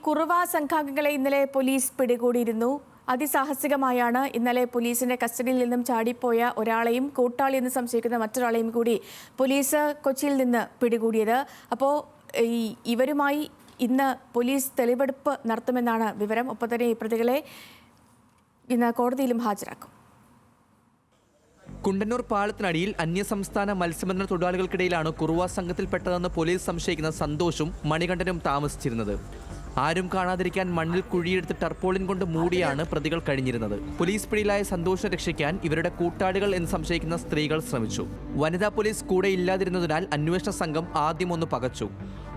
കുറുവ സംഘാംഗങ്ങളെ ഇന്നലെ പോലീസ് പിടികൂടിയിരുന്നു. അതിസാഹസികമായാണ് ഇന്നലെ പോലീസിന്റെ കസ്റ്റഡിയിൽ നിന്നും ചാടിപ്പോയ ഒരാളെയും കൂട്ടാളി എന്ന് സംശയിക്കുന്ന മറ്റൊരാളെയും കൂടി പോലീസ് കൊച്ചിയിൽ നിന്ന് പിടികൂടിയത്. അപ്പോൾ ഇവരുമായി ഇന്ന് പോലീസ് തെളിവെടുപ്പ് നടത്തുമെന്നാണ് വിവരം. ഒപ്പം തന്നെ ഈ പ്രതികളെ ഇന്ന് കോടതിയിലും ഹാജരാക്കും. കുണ്ടന്നൂർ പാലത്തിനടിയിൽ അന്യസംസ്ഥാന മത്സ്യബന്ധന തൊഴിലാളികൾക്കിടയിലാണ് കുറുവ സംഘത്തിൽപ്പെട്ടതെന്ന് പോലീസ് സംശയിക്കുന്ന സന്തോഷും മണികണ്ഠനും താമസിച്ചിരുന്നത്. ആരും കാണാതിരിക്കാൻ മണ്ണിൽ കുഴിയെടുത്ത് ടർപോളിൻ കൊണ്ട് മൂടിയാണ് പ്രതികൾ കഴിഞ്ഞിരുന്നത്. പോലീസ് പിടിയിലായ സന്തോഷിനെ രക്ഷിക്കാൻ ഇവരുടെ കൂട്ടാളികൾ എന്ന് സംശയിക്കുന്ന സ്ത്രീകൾ ശ്രമിച്ചു. വനിതാ പോലീസ് കൂടെ ഇല്ലാതിരുന്നതിനാൽ അന്വേഷണ സംഘം ആദ്യം ഒന്ന് പകച്ചു.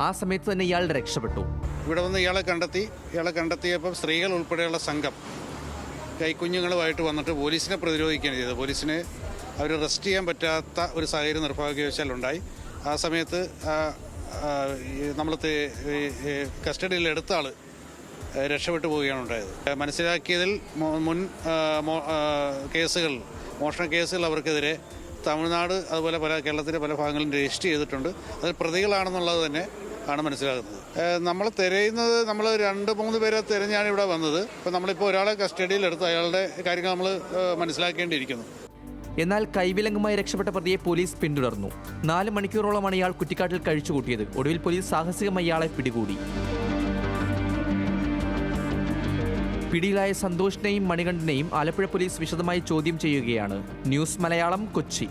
ആ സമയത്ത് തന്നെ ഇയാൾ രക്ഷപ്പെട്ടു. ഇവിടെ വന്ന് ഇയാളെ കണ്ടെത്തിയപ്പോൾ സ്ത്രീകൾ ഉൾപ്പെടെയുള്ള സംഘം കൈക്കുഞ്ഞുങ്ങളുമായിട്ട് വന്നിട്ട് പോലീസിനെ പ്രതിരോധിക്കുകയാണ് ചെയ്തത്. പോലീസിനെ അവർ അറസ്റ്റ് ചെയ്യാൻ പറ്റാത്ത ഒരു സാഹചര്യം നിർഭാഗ്യവശാൽ ഉണ്ടായി. ആ സമയത്ത് നമ്മൾ കസ്റ്റഡിയിൽ എടുത്ത ആൾ രക്ഷപ്പെട്ടു പോവുകയാണ് ഉണ്ടായത്. മനസ്സിലാക്കിയതിൽ മുൻ മോഷണ കേസുകൾ അവർക്കെതിരെ തമിഴ്നാട് അതുപോലെ കേരളത്തിലെ പല ഭാഗങ്ങളിലും രജിസ്റ്റർ ചെയ്തിട്ടുണ്ട്. അതിൽ പ്രതികളാണെന്നുള്ളത് തന്നെ ആണ് മനസ്സിലാകുന്നത്. നമ്മൾ തിരയുന്നത് നമ്മൾ 2-3 പേരെ തിരഞ്ഞാണ് ഇവിടെ വന്നത്. അപ്പോൾ നമ്മളിപ്പോൾ ഒരാളെ കസ്റ്റഡിയിലെടുത്ത് അയാളുടെ കാര്യങ്ങൾ നമ്മൾ മനസ്സിലാക്കേണ്ടിയിരിക്കുന്നു. എന്നാൽ കൈവിലങ്ങുമായി രക്ഷപ്പെട്ട പ്രതിയെ പോലീസ് പിന്തുടർന്നു. 4 മണിക്കൂറോളമാണ് ഇയാൾ കുറ്റിക്കാട്ടിൽ കഴിച്ചുകൂട്ടിയത്. ഒടുവിൽ പോലീസ് സാഹസികമായി ഇയാളെ പിടികൂടി. പിടിയിലായ സന്തോഷിനെയും മണികണ്ഠനെയും ആലപ്പുഴ പോലീസ് വിശദമായി ചോദ്യം ചെയ്യുകയാണ്. ന്യൂസ് മലയാളം, കൊച്ചി.